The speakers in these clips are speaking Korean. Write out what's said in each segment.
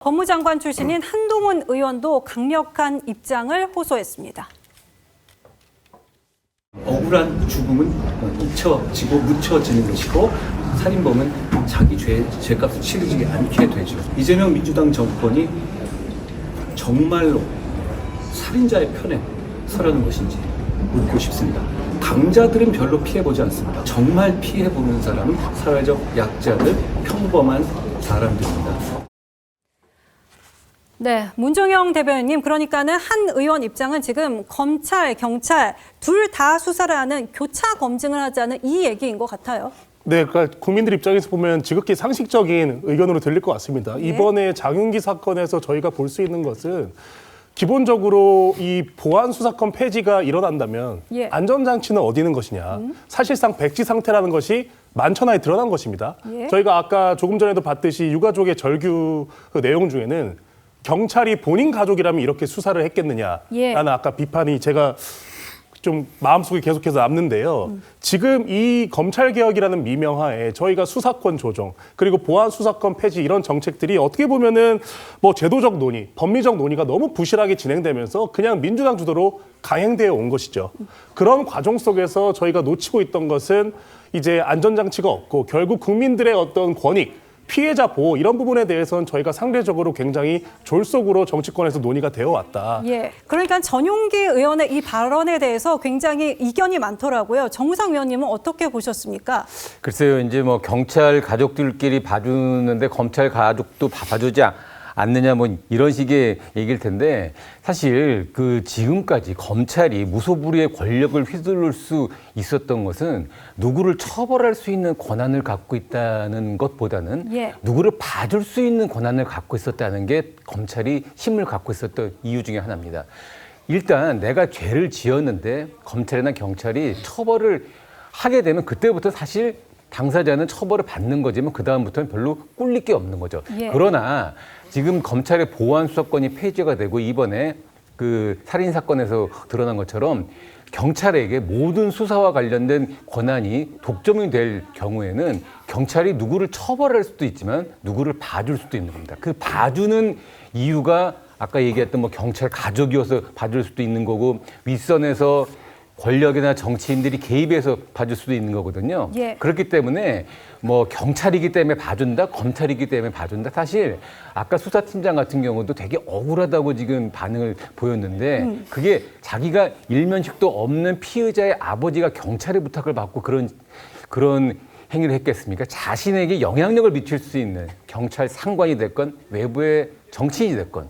법무장관 출신인 한동훈 의원도 강력한 입장을 호소했습니다. 억울한 죽음은 잊혀지고 묻혀지는 것이고 살인범은 자기 죄값을 치르지 않게 되죠. 이재명 민주당 정권이 정말로 살인자의 편에 서려는 것인지 묻고 싶습니다. 강자들은 별로 피해보지 않습니다. 정말 피해보는 사람은 사회적 약자들, 평범한 사람들입니다. 네, 문종영 대변인님, 그러니까는 한 의원 입장은 지금 검찰, 경찰 둘 다 수사를 하는 교차 검증을 하자는 이 얘기인 것 같아요. 네, 그러니까 국민들 입장에서 보면 지극히 상식적인 의견으로 들릴 것 같습니다. 네. 이번에 장윤기 사건에서 저희가 볼 수 있는 것은 기본적으로 이 보안 수사권 폐지가 일어난다면 예. 안전장치는 어디 있는 것이냐. 사실상 백지 상태라는 것이 만천하에 드러난 것입니다. 예. 저희가 아까 조금 전에도 봤듯이 유가족의 절규 그 내용 중에는 경찰이 본인 가족이라면 이렇게 수사를 했겠느냐라는 예. 아까 비판이 제가 좀 마음속에 계속해서 남는데요. 지금 이 검찰개혁이라는 미명하에 저희가 수사권 조정 그리고 보안 수사권 폐지 이런 정책들이 어떻게 보면은 뭐 제도적 논의, 법리적 논의가 너무 부실하게 진행되면서 그냥 민주당 주도로 강행되어 온 것이죠. 그런 과정 속에서 저희가 놓치고 있던 것은 이제 안전장치가 없고 결국 국민들의 어떤 권익, 피해자 보호 이런 부분에 대해서는 저희가 상대적으로 굉장히 졸속으로 정치권에서 논의가 되어 왔다. 예, 그러니까 전용기 의원의 이 발언에 대해서 굉장히 이견이 많더라고요. 정우상 의원님은 어떻게 보셨습니까? 글쎄요, 이제 뭐 경찰 가족들끼리 봐주는데 검찰 가족도 봐주지 않느냐 뭐 이런 식의 얘기일 텐데 사실 그 지금까지 검찰이 무소불위의 권력을 휘두를 수 있었던 것은 누구를 처벌할 수 있는 권한을 갖고 있다는 것보다는 예. 누구를 봐줄 수 있는 권한을 갖고 있었다는 게 검찰이 힘을 갖고 있었던 이유 중에 하나입니다. 일단 내가 죄를 지었는데 검찰이나 경찰이 처벌을 하게 되면 그때부터 사실 당사자는 처벌을 받는 거지만 그다음부터는 별로 꿀릴 게 없는 거죠. 예. 그러나 지금 검찰의 보안 수사권이 폐지가 되고 이번에 그 살인 사건에서 드러난 것처럼 경찰에게 모든 수사와 관련된 권한이 독점이 될 경우에는 경찰이 누구를 처벌할 수도 있지만 누구를 봐줄 수도 있는 겁니다. 그 봐주는 이유가 아까 얘기했던 뭐 경찰 가족이어서 봐줄 수도 있는 거고 윗선에서 권력이나 정치인들이 개입해서 봐줄 수도 있는 거거든요. 예. 그렇기 때문에 뭐 경찰이기 때문에 봐준다, 검찰이기 때문에 봐준다. 사실 아까 수사팀장 같은 경우도 되게 억울하다고 지금 반응을 보였는데 그게 자기가 일면식도 없는 피의자의 아버지가 경찰의 부탁을 받고 그런 행위를 했겠습니까? 자신에게 영향력을 미칠 수 있는 경찰 상관이 됐건 외부의 정치인이 됐건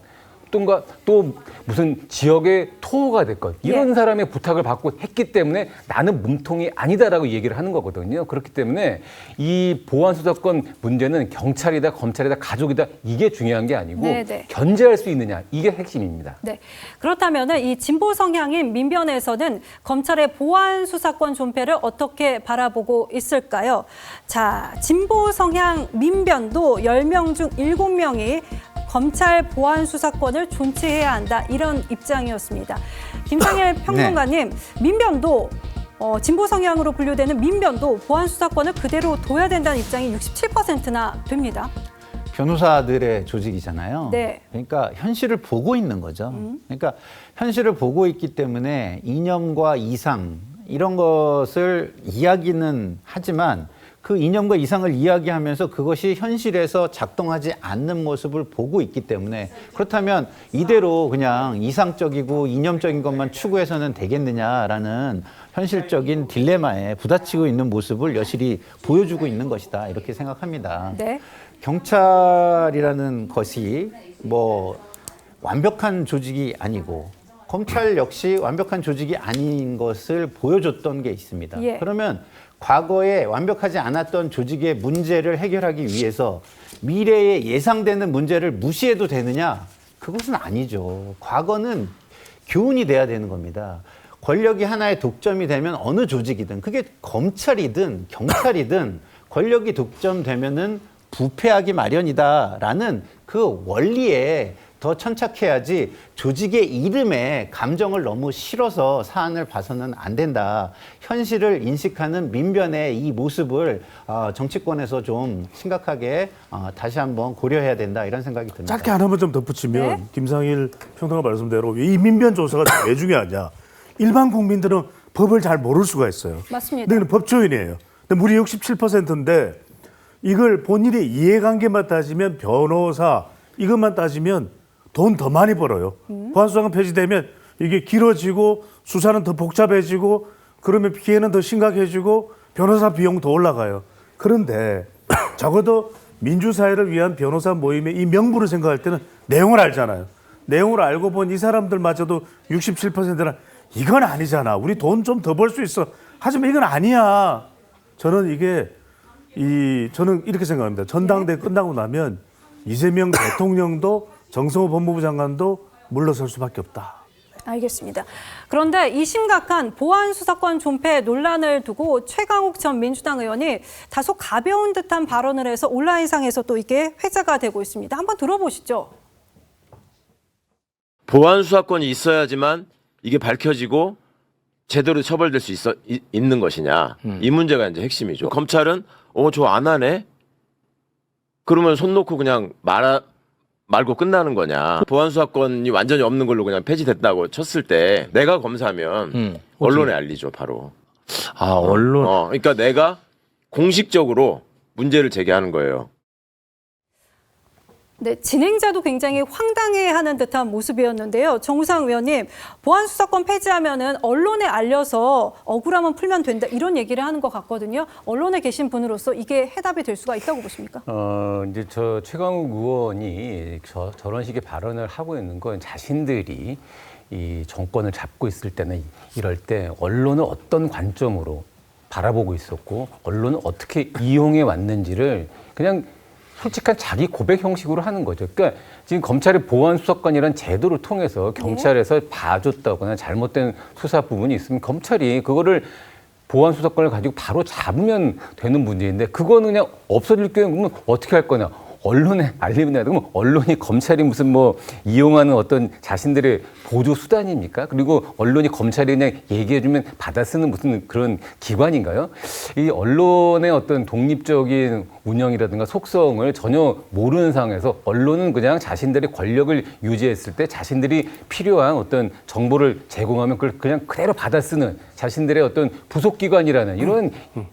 또 무슨 지역의 토호가 됐건 이런 예. 사람의 부탁을 받고 했기 때문에 나는 몸통이 아니다라고 얘기를 하는 거거든요. 그렇기 때문에 이 보안 수사권 문제는 경찰이다, 검찰이다, 가족이다 이게 중요한 게 아니고 네네. 견제할 수 있느냐 이게 핵심입니다. 네, 그렇다면은 이 진보 성향인 민변에서는 검찰의 보안 수사권 존폐를 어떻게 바라보고 있을까요? 자, 진보 성향 민변도 10명 중 7명이 검찰 보안 수사권을 존치해야 한다 이런 입장이었습니다. 김상일 평론가님, 민변도 진보 성향으로 분류되는 민변도 보안 수사권을 그대로 둬야 된다는 입장이 67%나 됩니다. 변호사들의 조직이잖아요. 네. 그러니까 현실을 보고 있는 거죠. 그러니까 현실을 보고 있기 때문에 이념과 이상 이런 것을 이야기는 하지만 그 이념과 이상을 이야기하면서 그것이 현실에서 작동하지 않는 모습을 보고 있기 때문에 그렇다면 이대로 그냥 이상적이고 이념적인 것만 추구해서는 되겠느냐라는 현실적인 딜레마에 부딪히고 있는 모습을 여실히 보여주고 있는 것이다 이렇게 생각합니다. 네. 경찰이라는 것이 뭐 완벽한 조직이 아니고 검찰 역시 완벽한 조직이 아닌 것을 보여줬던 게 있습니다. 예. 그러면 과거에 완벽하지 않았던 조직의 문제를 해결하기 위해서 미래에 예상되는 문제를 무시해도 되느냐? 그것은 아니죠. 과거는 교훈이 돼야 되는 겁니다. 권력이 하나의 독점이 되면 어느 조직이든 그게 검찰이든 경찰이든 권력이 독점되면은 부패하기 마련이다라는 그 원리에 더 천착해야지 조직의 이름에 감정을 너무 실어서 사안을 봐서는 안 된다. 현실을 인식하는 민변의 이 모습을 정치권에서 좀 심각하게 다시 한번 고려해야 된다 이런 생각이 듭니다. 짧게 하나만 좀 덧붙이면 네. 김상일 평론가 말씀대로 이 민변 조사가 왜 중요하냐. 일반 국민들은 법을 잘 모를 수가 있어요. 맞습니다. 근데 이건 법조인이에요. 근데 무려 67%인데 이걸 본인의 이해관계만 따지면 변호사 이것만 따지면 돈 더 많이 벌어요. 보안수사관 폐지되면 이게 길어지고 수사는 더 복잡해지고 그러면 피해는 더 심각해지고 변호사 비용 더 올라가요. 그런데 적어도 민주사회를 위한 변호사 모임의 이 명분을 생각할 때는 내용을 알잖아요. 내용을 알고 본 이 사람들마저도 67%는 이건 아니잖아. 우리 돈 좀 더 벌 수 있어. 하지만 이건 아니야. 저는 저는 이렇게 생각합니다. 전당대회 끝나고 나면 이재명 대통령도 정성호 법무부 장관도 물러설 수밖에 없다. 알겠습니다. 그런데 이 심각한 보안수사권 존폐 논란을 두고 최강욱 전 민주당 의원이 다소 가벼운 듯한 발언을 해서 온라인상에서 또 이게 회자가 되고 있습니다. 한번 들어보시죠. 보안 수사권이 있어야지만 이게 밝혀지고 제대로 처벌될 수 있는 것이냐. 이 문제가 이제 핵심이죠. 검찰은 저 안 하네. 그러면 손 놓고 그냥 말고 끝나는 거냐. 보안 수사권이 완전히 없는 걸로 그냥 폐지됐다고 쳤을 때 내가 검사면 언론에 알리죠, 바로. 아, 언론. 그러니까 내가 공식적으로 문제를 제기하는 거예요. 네, 진행자도 굉장히 황당해하는 듯한 모습이었는데요. 정우상 의원님, 보안수사권 폐지하면은 언론에 알려서 억울함은 풀면 된다 이런 얘기를 하는 것 같거든요. 언론에 계신 분으로서 이게 해답이 될 수가 있다고 보십니까? 이제 저 최강욱 의원이 저런 식의 발언을 하고 있는 건 자신들이 이 정권을 잡고 있을 때는 이럴 때 언론을 어떤 관점으로 바라보고 있었고 언론을 어떻게 이용해 왔는지를 그냥 솔직한 자기 고백 형식으로 하는 거죠. 그러니까 지금 검찰의 보안수사권이라는 제도를 통해서 경찰에서 봐줬다거나 잘못된 수사 부분이 있으면 검찰이 그거를 보안수사권을 가지고 바로 잡으면 되는 문제인데 그거는 그냥 없어질 경우는 어떻게 할 거냐. 언론에 알리면 돼야 되고 언론이 검찰이 무슨 뭐 이용하는 어떤 자신들의 보조 수단입니까? 그리고 언론이 검찰이 그냥 얘기해주면 받아 쓰는 무슨 그런 기관인가요? 이 언론의 어떤 독립적인 운영이라든가 속성을 전혀 모르는 상황에서 언론은 그냥 자신들의 권력을 유지했을 때 자신들이 필요한 어떤 정보를 제공하면 그걸 그냥 그대로 받아 쓰는 자신들의 어떤 부속기관이라는 이런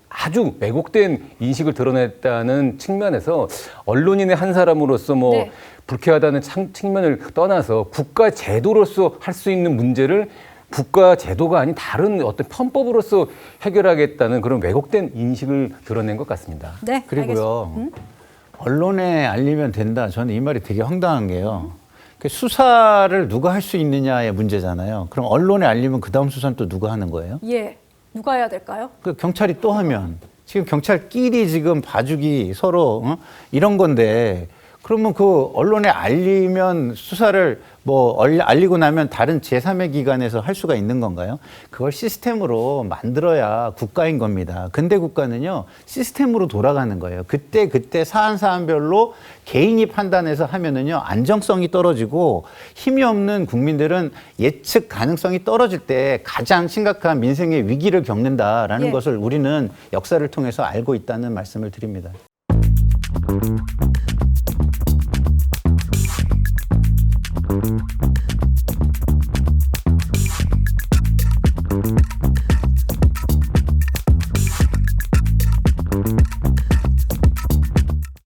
아주 왜곡된 인식을 드러냈다는 측면에서 언론인의 한 사람으로서 뭐 네. 불쾌하다는 측면을 떠나서 국가 제도로서 할 수 있는 문제를 국가 제도가 아닌 다른 어떤 편법으로서 해결하겠다는 그런 왜곡된 인식을 드러낸 것 같습니다. 네, 그리고요. 언론에 알리면 된다. 저는 이 말이 되게 황당한 게요. 그 수사를 누가 할 수 있느냐의 문제잖아요. 그럼 언론에 알리면 그 다음 수사는 또 누가 하는 거예요? 예, 누가 해야 될까요? 그 경찰이 또 하면 지금 경찰끼리 지금 봐주기 서로 이런 건데 그러면 그 언론에 알리면 수사를 뭐 알리고 나면 다른 제3의 기관에서 할 수가 있는 건가요? 그걸 시스템으로 만들어야 국가인 겁니다. 근대 국가는요 시스템으로 돌아가는 거예요. 그때 사안별로 개인이 판단해서 하면은요 안정성이 떨어지고 힘이 없는 국민들은 예측 가능성이 떨어질 때 가장 심각한 민생의 위기를 겪는다라는 예. 것을 우리는 역사를 통해서 알고 있다는 말씀을 드립니다.